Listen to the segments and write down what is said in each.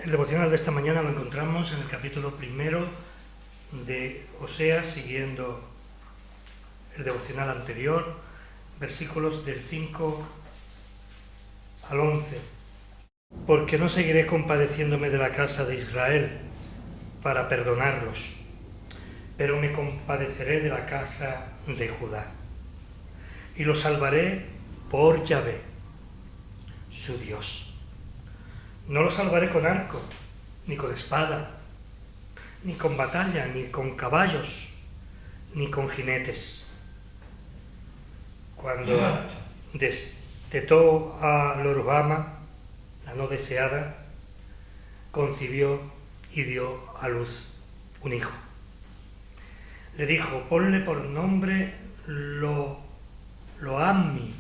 El devocional de esta mañana lo encontramos en el capítulo 1 de Oseas, siguiendo el devocional anterior, versículos del 5 al 11. Porque no seguiré compadeciéndome de la casa de Israel para perdonarlos, pero me compadeceré de la casa de Judá, y los salvaré por Yahvé, su Dios. No los salvaré con arco, ni con espada, ni con batalla, ni con caballos, ni con jinetes. Cuando destetó a Lo-ruhama, la no deseada, concibió y dio a luz un hijo. Le dijo: ponle por nombre Lo-ammi.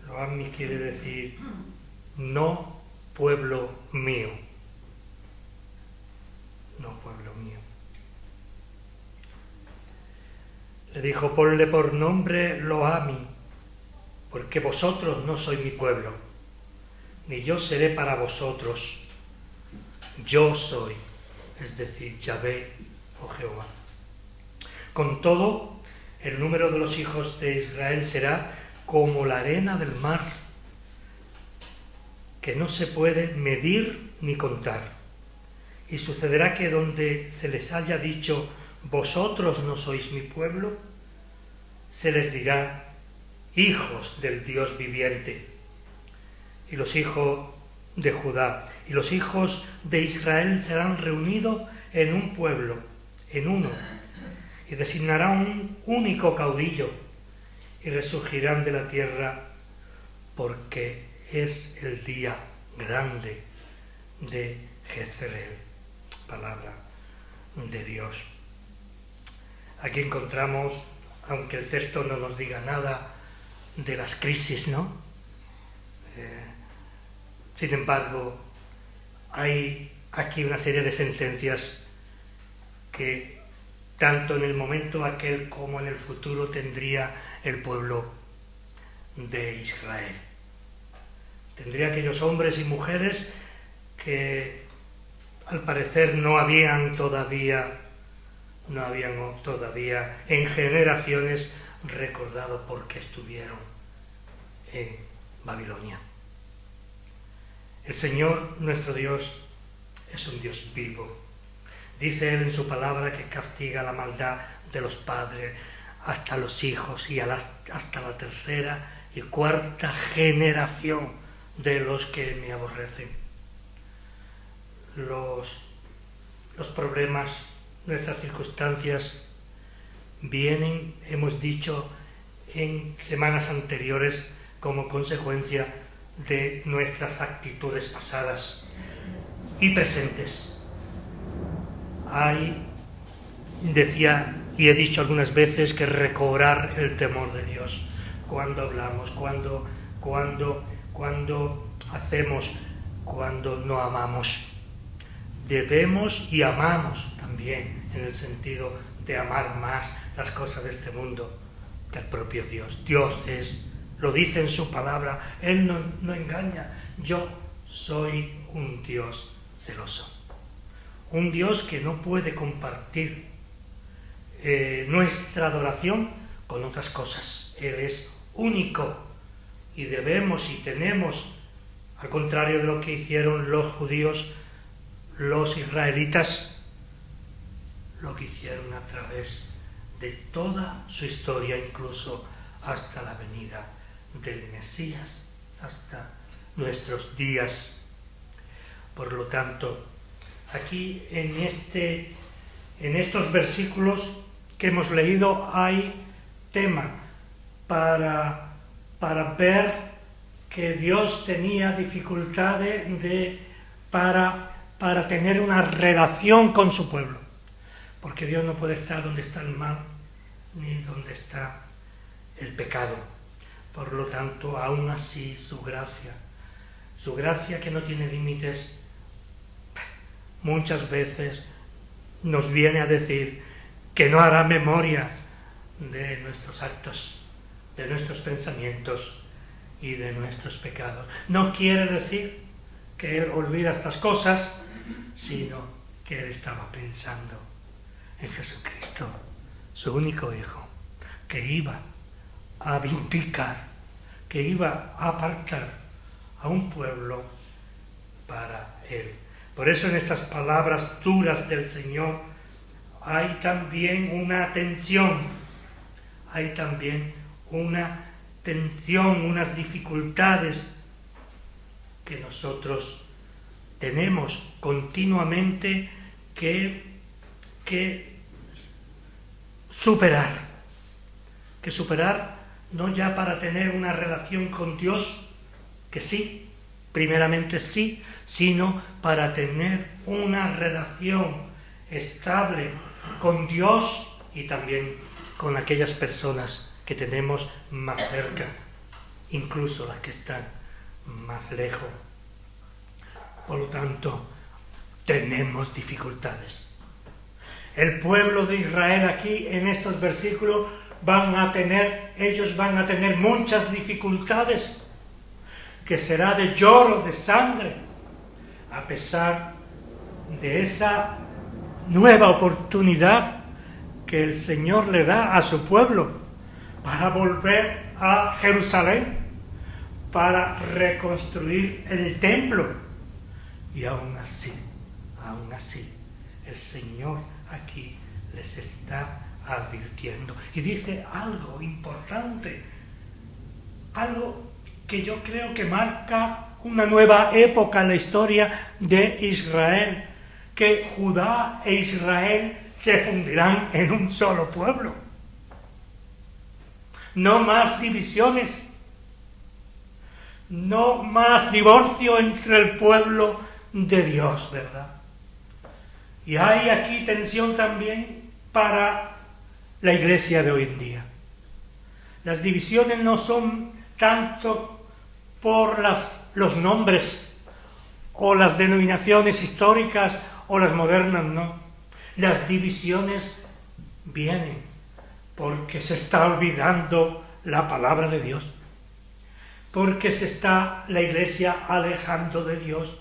Lo-ammi quiere decir no pueblo mío. No pueblo mío. Le dijo: ponle por nombre Lo-ammi, porque vosotros no sois mi pueblo, ni yo seré para vosotros. Yo soy, es decir, Yahvé o Jehová. Con todo, el número de los hijos de Israel será como la arena del mar, que no se puede medir ni contar. Y sucederá que donde se les haya dicho: vosotros no sois mi pueblo, se les dirá: hijos del Dios viviente. Y los hijos de Judá y los hijos de Israel serán reunidos en un pueblo, en uno, y designará un único caudillo, y resurgirán de la tierra, porque es el día grande de Jezreel. Palabra de Dios. Aquí encontramos, aunque el texto no nos diga nada de las crisis, ¿no? Sin embargo, hay aquí una serie de sentencias que tanto en el momento aquel como en el futuro tendría el pueblo de Israel. Tendría aquellos hombres y mujeres que al parecer no habían todavía en generaciones recordado por qué estuvieron en Babilonia. El Señor, nuestro Dios, es un Dios vivo. Dice Él en su palabra que castiga la maldad de los padres hasta los hijos y hasta la tercera y cuarta generación de los que me aborrecen. Los problemas, nuestras circunstancias vienen, hemos dicho en semanas anteriores, como consecuencia de nuestras actitudes pasadas y presentes. Decía y he dicho algunas veces que recobrar el temor de Dios cuando hablamos, cuando hacemos, cuando no amamos. Debemos y amamos también, en el sentido de amar más las cosas de este mundo que el propio Dios. Dios lo dice en su palabra, Él no engaña. Yo soy un Dios celoso. Un Dios que no puede compartir nuestra adoración con otras cosas. Él es único y debemos y tenemos, al contrario de lo que hicieron los judíos, los israelitas, lo que hicieron a través de toda su historia, incluso hasta la venida del Mesías, hasta nuestros días. Por lo tanto, aquí en estos versículos que hemos leído hay tema para ver que Dios tenía dificultades para tener una relación con su pueblo, porque Dios no puede estar donde está el mal ni donde está el pecado. Por lo tanto, aún así su gracia que no tiene límites, muchas veces nos viene a decir que no hará memoria de nuestros actos, de nuestros pensamientos y de nuestros pecados. No quiere decir que él olvida estas cosas, sino que él estaba pensando en Jesucristo, su único Hijo, que iba a vindicar, que iba a apartar a un pueblo para él. Por eso en estas palabras duras del Señor hay también una tensión, hay también una tensión, unas dificultades que nosotros tenemos continuamente que superar. Que superar no ya para tener una relación con Dios, que sí, primeramente sí, sino para tener una relación estable con Dios y también con aquellas personas que tenemos más cerca, incluso las que están más lejos. Por lo tanto, tenemos dificultades. El pueblo de Israel aquí, en estos versículos, ellos van a tener muchas dificultades, que será de lloro, de sangre, a pesar de esa nueva oportunidad que el Señor le da a su pueblo para volver a Jerusalén, para reconstruir el templo. Y aún así, el Señor aquí les está advirtiendo. Y dice algo importante, algo que yo creo que marca una nueva época en la historia de Israel, que Judá e Israel se fundirán en un solo pueblo. No más divisiones, no más divorcio entre el pueblo de Dios, ¿verdad? Y hay aquí tensión también para la iglesia de hoy en día. Las divisiones no son tanto por los nombres o las denominaciones históricas o las modernas, no. Las divisiones vienen porque se está olvidando la palabra de Dios, porque se está la iglesia alejando de Dios,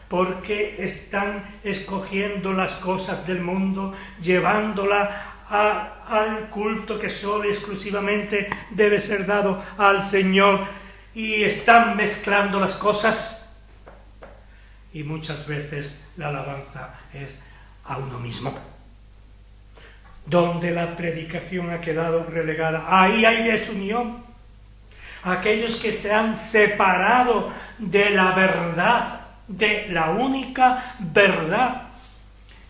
porque están escogiendo las cosas del mundo, llevándola al culto que solo y exclusivamente debe ser dado al Señor, y están mezclando las cosas, y muchas veces la alabanza es a uno mismo. Donde la predicación ha quedado relegada, ahí hay desunión. Aquellos que se han separado de la verdad, de la única verdad.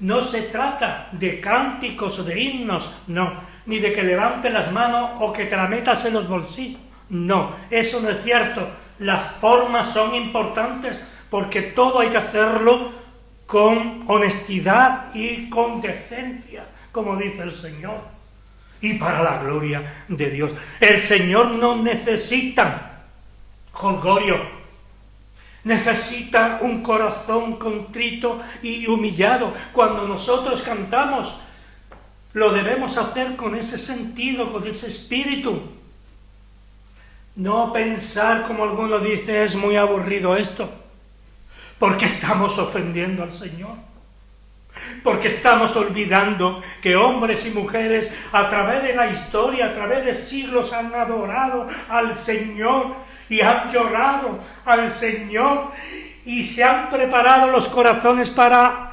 No se trata de cánticos o de himnos, no, ni de que levantes las manos o que te la metas en los bolsillos. No, eso no es cierto. Las formas son importantes porque todo hay que hacerlo con honestidad y con decencia, como dice el Señor, y para la gloria de Dios. El Señor no necesita jolgorio, necesita un corazón contrito y humillado. Cuando nosotros cantamos, lo debemos hacer con ese sentido, con ese espíritu. No pensar, como algunos dicen, es muy aburrido esto, porque estamos ofendiendo al Señor, porque estamos olvidando que hombres y mujeres a través de la historia, a través de siglos han adorado al Señor y han llorado al Señor y se han preparado los corazones para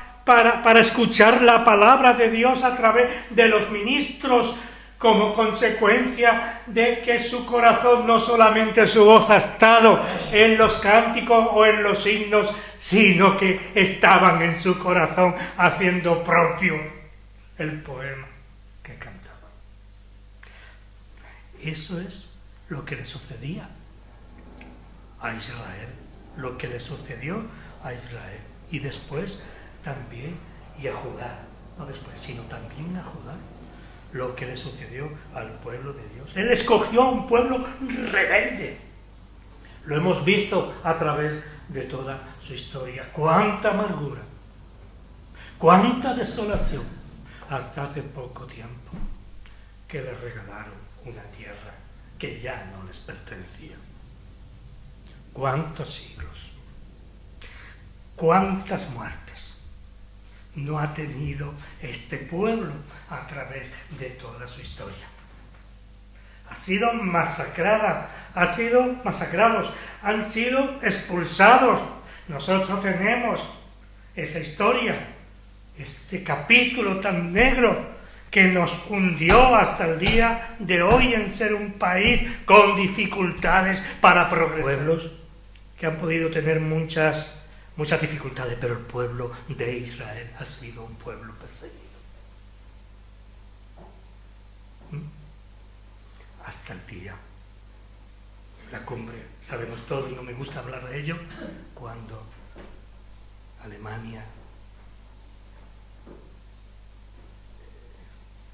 escuchar la palabra de Dios a través de los ministros, como consecuencia de que su corazón, no solamente su voz ha estado en los cánticos o en los himnos, sino que estaban en su corazón haciendo propio el poema que cantaban. Eso es lo que le sucedía a Israel, lo que le sucedió a Israel, y después también, y a Judá, no después, sino también a Judá, lo que le sucedió al pueblo de Dios. Él escogió un pueblo rebelde. Lo hemos visto a través de toda su historia. Cuánta amargura, cuánta desolación, hasta hace poco tiempo que le regalaron una tierra que ya no les pertenecía. Cuántos siglos. ¿Cuántas muertes no ha tenido este pueblo a través de toda su historia? Ha sido masacrada, han sido masacrados, han sido expulsados. Nosotros tenemos esa historia, ese capítulo tan negro que nos hundió hasta el día de hoy en ser un país con dificultades para progresar. Pueblos que han podido tener muchas dificultades, pero el pueblo de Israel ha sido un pueblo perseguido. Hasta el día, la cumbre, sabemos todo y no me gusta hablar de ello, cuando Alemania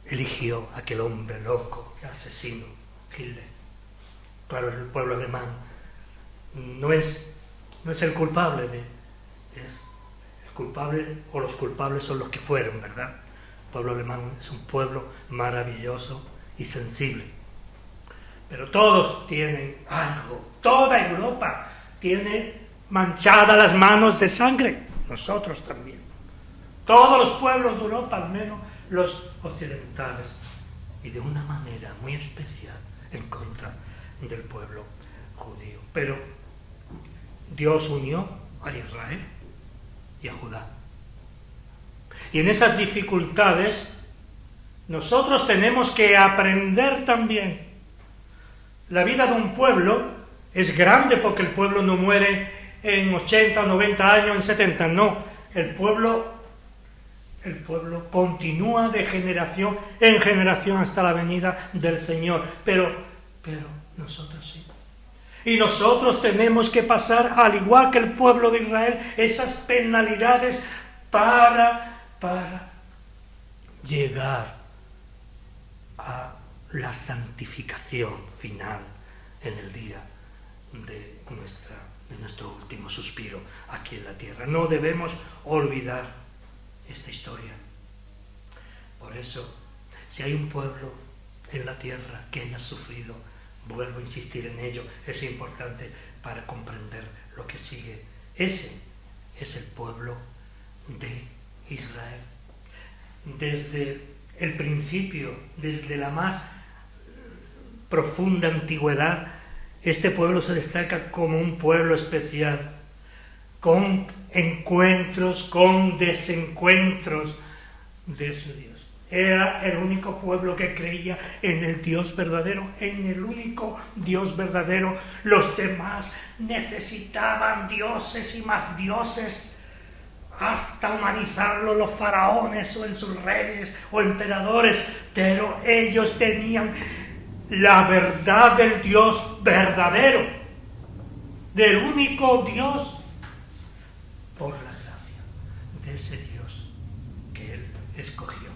eligió a aquel hombre loco, asesino, Hitler. Claro, el pueblo alemán no es el culpable es el culpable, o los culpables son los que fueron, ¿verdad? El pueblo alemán es un pueblo maravilloso y sensible. Pero todos tienen algo, toda Europa tiene manchadas las manos de sangre, nosotros también. Todos los pueblos de Europa, al menos los occidentales, y de una manera muy especial en contra del pueblo judío. Pero Dios unió a Israel y a Judá. Y en esas dificultades nosotros tenemos que aprender también. La vida de un pueblo es grande porque el pueblo no muere en 80, 90 años, en 70, no. El pueblo continúa de generación en generación hasta la venida del Señor. Pero nosotros sí. Y nosotros tenemos que pasar, al igual que el pueblo de Israel, esas penalidades para llegar a la santificación final en el día de nuestro último suspiro aquí en la tierra. No debemos olvidar esta historia. Por eso, si hay un pueblo en la tierra que haya sufrido, vuelvo a insistir en ello, es importante para comprender lo que sigue. Ese es el pueblo de Israel. Desde el principio, desde la más profunda antigüedad, este pueblo se destaca como un pueblo especial, con encuentros, con desencuentros de su Dios. Era el único pueblo que creía en el Dios verdadero, en el único Dios verdadero. Los demás necesitaban dioses y más dioses, hasta humanizarlo los faraones o en sus reyes o emperadores, pero ellos tenían la verdad del Dios verdadero, del único Dios, por la gracia de ese Dios que Él escogió.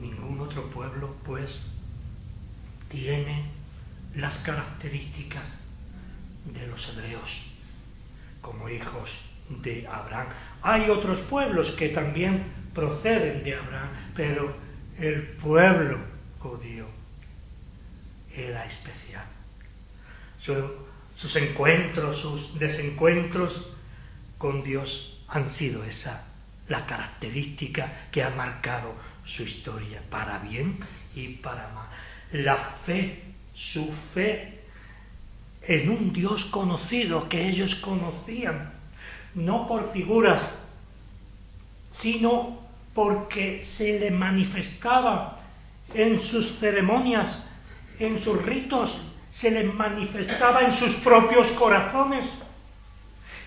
Ningún otro pueblo, pues, tiene las características de los hebreos como hijos de Abraham. Hay otros pueblos que también proceden de Abraham, pero el pueblo judío era especial. Sus encuentros, sus desencuentros con Dios han sido la característica que ha marcado su historia, para bien y para mal. La fe, su fe en un Dios conocido que ellos conocían, no por figuras, sino porque se le manifestaba en sus ceremonias, en sus ritos, se les manifestaba en sus propios corazones,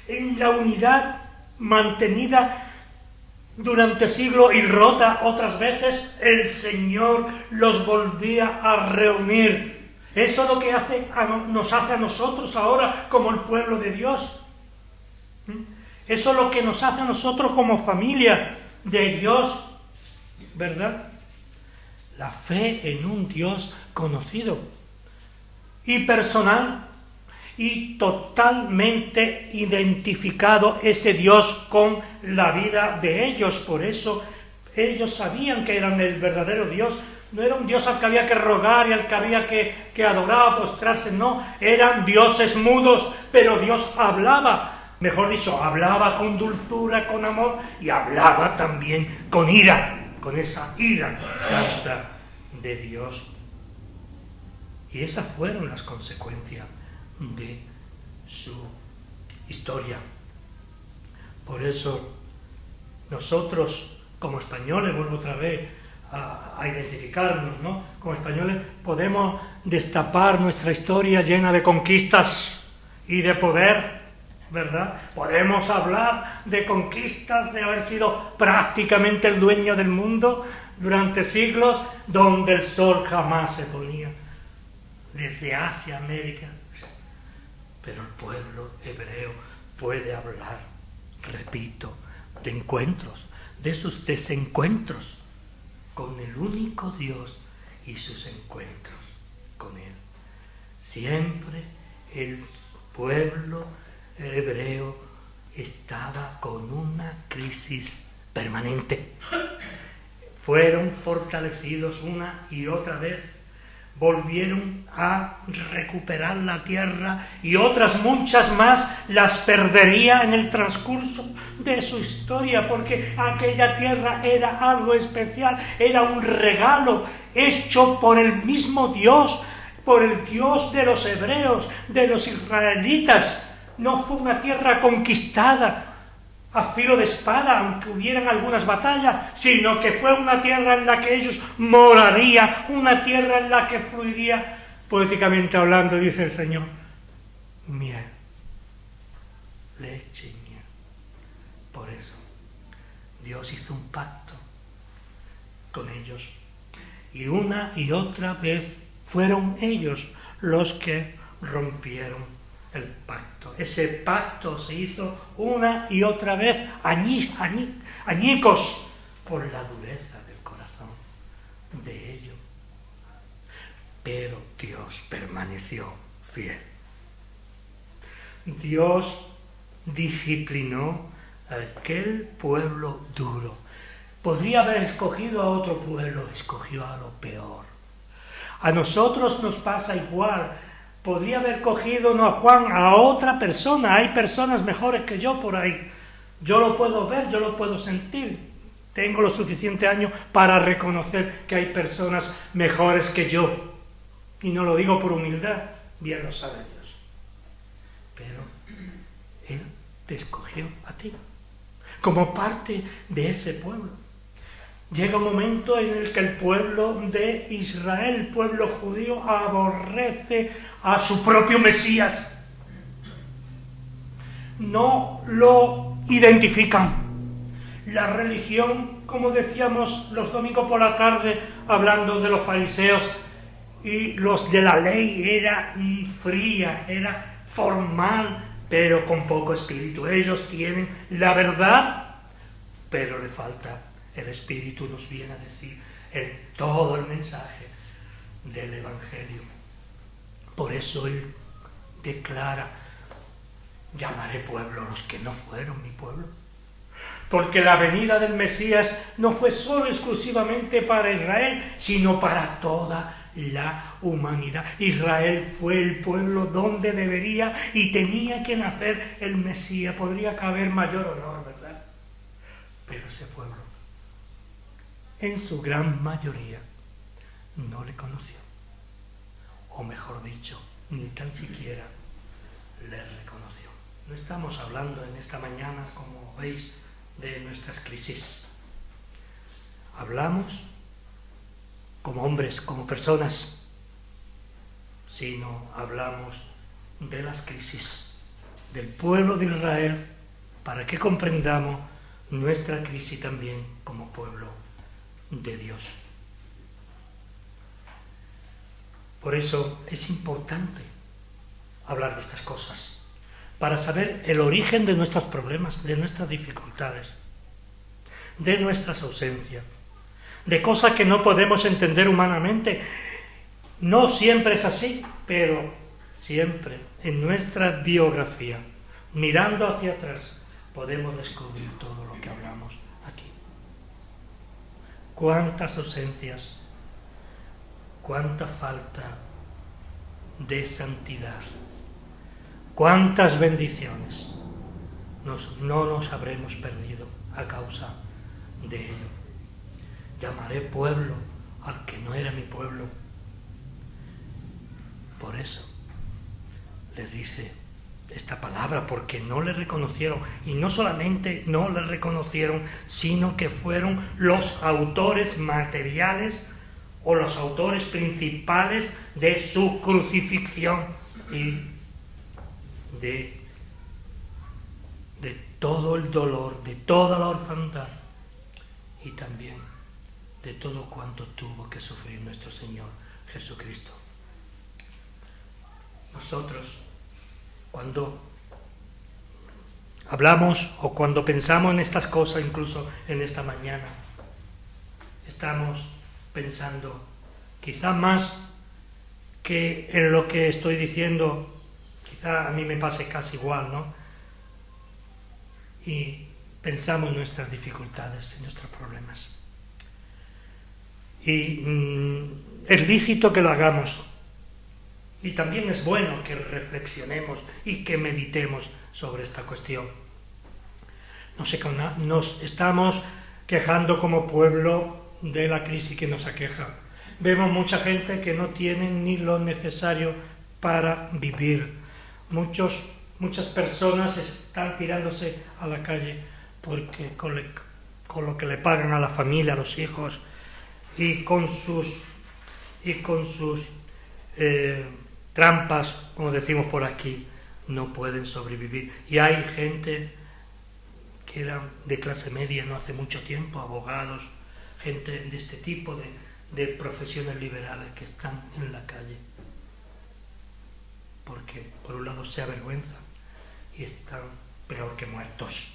en la unidad mantenida durante siglos y rota otras veces. El Señor los volvía a reunir. Eso es lo que nos hace a nosotros ahora como el pueblo de Dios. Eso es lo que nos hace a nosotros como familia de Dios, ¿verdad? La fe en un Dios conocido y personal y totalmente identificado ese Dios con la vida de ellos. Por eso ellos sabían que eran el verdadero Dios. No era un Dios al que había que rogar y al que había que adorar o postrarse, no. Eran dioses mudos, pero Dios hablaba Mejor dicho, hablaba con dulzura, con amor, y hablaba también con ira, con esa ira santa de Dios. Y esas fueron las consecuencias de su historia. Por eso nosotros, como españoles, vuelvo otra vez a identificarnos, ¿no? Como españoles podemos destapar nuestra historia llena de conquistas y de poder, ¿verdad? Podemos hablar de conquistas, de haber sido prácticamente el dueño del mundo durante siglos, donde el sol jamás se ponía, desde Asia a América. Pero el pueblo hebreo puede hablar, repito, de encuentros, de sus desencuentros con el único Dios y sus encuentros con Él. Siempre el pueblo hebreo estaba con una crisis permanente. Fueron fortalecidos una y otra vez, volvieron a recuperar la tierra y otras muchas más las perdería en el transcurso de su historia, porque aquella tierra era algo especial, era un regalo hecho por el mismo Dios, por el Dios de los hebreos, de los israelitas. No fue una tierra conquistada a filo de espada, aunque hubieran algunas batallas, sino que fue una tierra en la que ellos morarían, una tierra en la que fluiría, poéticamente hablando, dice el Señor, miel, leche y miel. Por eso Dios hizo un pacto con ellos, y una y otra vez fueron ellos los que rompieron el pacto. Ese pacto se hizo una y otra vez añicos por la dureza del corazón de ellos. Pero Dios permaneció fiel. Dios disciplinó a aquel pueblo duro. Podría haber escogido a otro pueblo, escogió a lo peor. A nosotros nos pasa igual. Podría haber cogido no a Juan, a otra persona. Hay personas mejores que yo por ahí. Yo lo puedo ver, yo lo puedo sentir. Tengo los suficientes años para reconocer que hay personas mejores que yo. Y no lo digo por humildad, bien lo sabe Dios. Pero Él te escogió a ti, como parte de ese pueblo. Llega un momento en el que el pueblo de Israel, el pueblo judío, aborrece a su propio Mesías. No lo identifican. La religión, como decíamos los domingos por la tarde, hablando de los fariseos y los de la ley, era fría, era formal, pero con poco espíritu. Ellos tienen la verdad, pero le falta el Espíritu, nos viene a decir en todo el mensaje del Evangelio. Por eso Él declara: llamaré pueblo a los que no fueron mi pueblo. Porque la venida del Mesías no fue solo exclusivamente para Israel, sino para toda la humanidad. Israel fue el pueblo donde debería y tenía que nacer el Mesías. Podría caber mayor honor, ¿verdad? Pero ese pueblo, en su gran mayoría, no le conoció, o mejor dicho, ni tan siquiera le reconoció. No estamos hablando en esta mañana, como veis, de nuestras crisis. Hablamos como hombres, como personas, sino hablamos de las crisis del pueblo de Israel, para que comprendamos nuestra crisis también como pueblo de Dios. Por eso es importante hablar de estas cosas, para saber el origen de nuestros problemas, de nuestras dificultades, de nuestras ausencias, de cosas que no podemos entender humanamente. No siempre es así, pero siempre en nuestra biografía, mirando hacia atrás, podemos descubrir todo lo que hablamos aquí. Cuántas ausencias, cuánta falta de santidad, cuántas bendiciones, no nos habremos perdido a causa de ello. Llamaré pueblo al que no era mi pueblo. Por eso les dice esta palabra, porque no le reconocieron, y no solamente no le reconocieron, sino que fueron los autores materiales o los autores principales de su crucifixión y de todo el dolor, de toda la orfandad y también de todo cuanto tuvo que sufrir nuestro Señor Jesucristo. Nosotros, cuando hablamos o cuando pensamos en estas cosas, incluso en esta mañana, estamos pensando quizá más que en lo que estoy diciendo, quizá a mí me pase casi igual, ¿no? Y pensamos en nuestras dificultades, en nuestros problemas. Y es lícito que lo hagamos. Y también es bueno que reflexionemos y que meditemos sobre esta cuestión. Nos estamos quejando como pueblo de la crisis que nos aqueja. Vemos mucha gente que no tiene ni lo necesario para vivir. Muchas personas están tirándose a la calle porque con lo que le pagan a la familia, a los hijos, y con sus trampas, como decimos por aquí, no pueden sobrevivir. Y hay gente que era de clase media no hace mucho tiempo, abogados, gente de este tipo de profesiones liberales que están en la calle, porque por un lado se avergüenzan y están peor que muertos.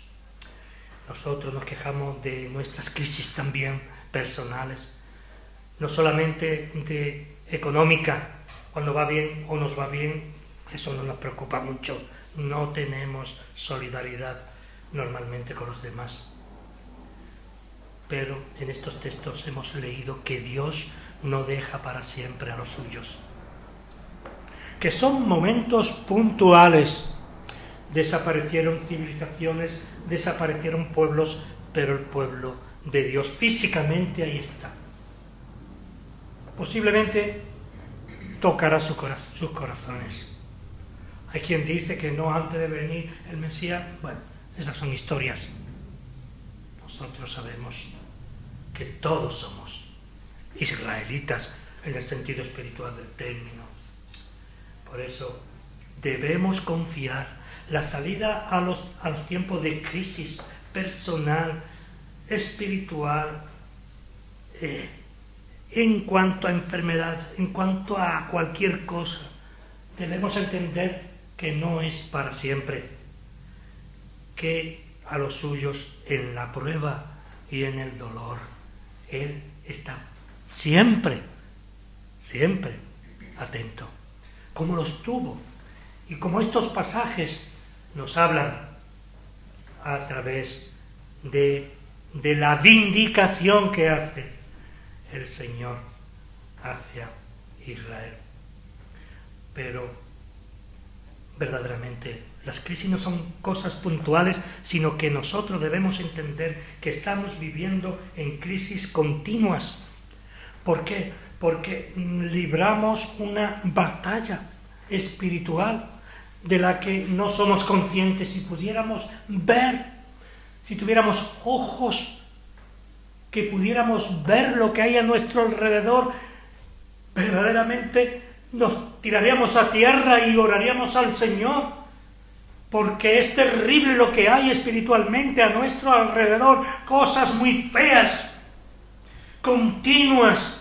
Nosotros nos quejamos de nuestras crisis también personales, no solamente de económica, cuando va bien o nos va bien, eso no nos preocupa mucho, no tenemos solidaridad normalmente con los demás. Pero en estos textos hemos leído que Dios no deja para siempre a los suyos, que son momentos puntuales. Desaparecieron civilizaciones, desaparecieron pueblos, pero el pueblo de Dios físicamente ahí está. Posiblemente tocará sus corazones. Hay quien dice que no antes de venir el Mesías. Bueno, esas son historias. Nosotros sabemos que todos somos israelitas en el sentido espiritual del término. Por eso debemos confiar la salida a los tiempos de crisis personal, espiritual, en cuanto a enfermedad, en cuanto a cualquier cosa. Debemos entender que no es para siempre, que a los suyos en la prueba y en el dolor, Él está siempre atento, como lo estuvo. Y como estos pasajes nos hablan a través de la vindicación que hace el Señor hacia Israel. Pero verdaderamente las crisis no son cosas puntuales, sino que nosotros debemos entender que estamos viviendo en crisis continuas. ¿Por qué? Porque libramos una batalla espiritual de la que no somos conscientes. Si pudiéramos ver, si tuviéramos ojos que pudiéramos ver lo que hay a nuestro alrededor, verdaderamente nos tiraríamos a tierra y oraríamos al Señor, porque es terrible lo que hay espiritualmente a nuestro alrededor, cosas muy feas, continuas,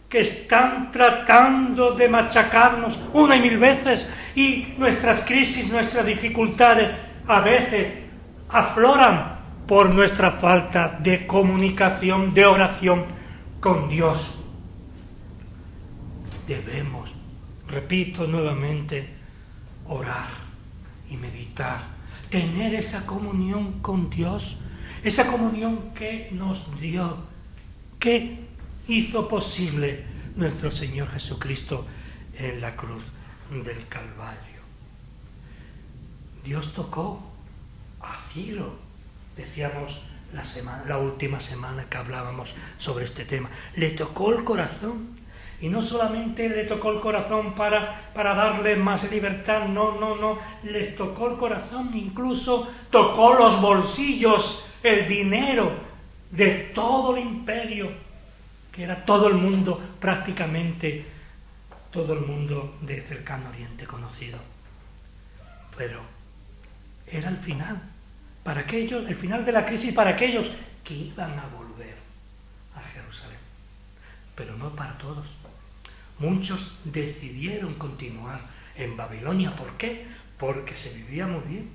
que están tratando de machacarnos una y mil veces, y nuestras crisis, nuestras dificultades a veces afloran por nuestra falta de comunicación, de oración con Dios. Debemos, repito nuevamente, orar y meditar, tener esa comunión con Dios, esa comunión que nos dio, que hizo posible nuestro Señor Jesucristo en la cruz del Calvario. Dios tocó a Ciro, decíamos la última semana que hablábamos sobre este tema. Le tocó el corazón. Y no solamente le tocó el corazón para darle más libertad, no, les tocó el corazón, incluso tocó los bolsillos, el dinero de todo el imperio, que era todo el mundo, prácticamente todo el mundo de Cercano Oriente conocido. Pero era el final, para aquellos, el final de la crisis para aquellos que iban a volver a Jerusalén, pero no para todos. Muchos decidieron continuar en Babilonia. ¿Por qué? Porque se vivía muy bien.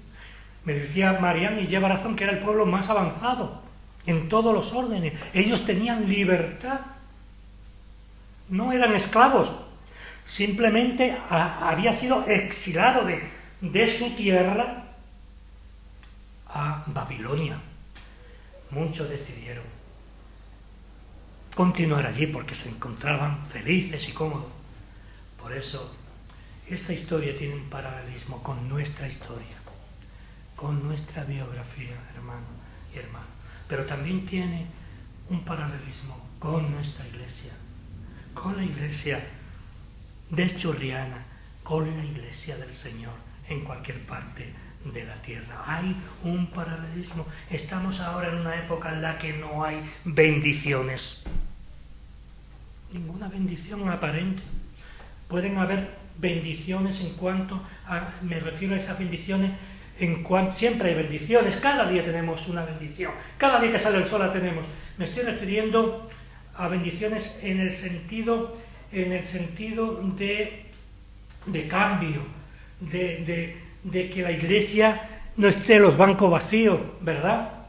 Me decía Marián, y lleva razón, que era el pueblo más avanzado en todos los órdenes. Ellos tenían libertad. No eran esclavos. Simplemente había sido exilado de su tierra a Babilonia. Muchos decidieron continuar allí porque se encontraban felices y cómodos. Por eso, esta historia tiene un paralelismo con nuestra historia, con nuestra biografía, hermano y hermana. Pero también tiene un paralelismo con nuestra iglesia, con la iglesia de Chorriana, con la iglesia del Señor en cualquier parte de la tierra. Hay un paralelismo. Estamos ahora en una época en la que no hay bendiciones. Ninguna bendición aparente. Pueden haber bendiciones en cuanto a, me refiero a esas bendiciones, en cuanto siempre hay bendiciones, cada día tenemos una bendición, cada día que sale el sol la tenemos. Me estoy refiriendo a bendiciones en el sentido de cambio, de que la iglesia no esté en los bancos vacíos, ¿verdad?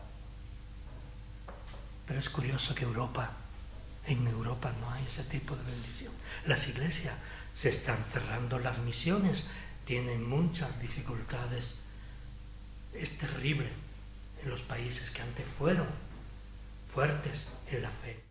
Pero es curioso que en Europa no hay ese tipo de bendición. Las iglesias se están cerrando, las misiones tienen muchas dificultades. Es terrible en los países que antes fueron fuertes en la fe.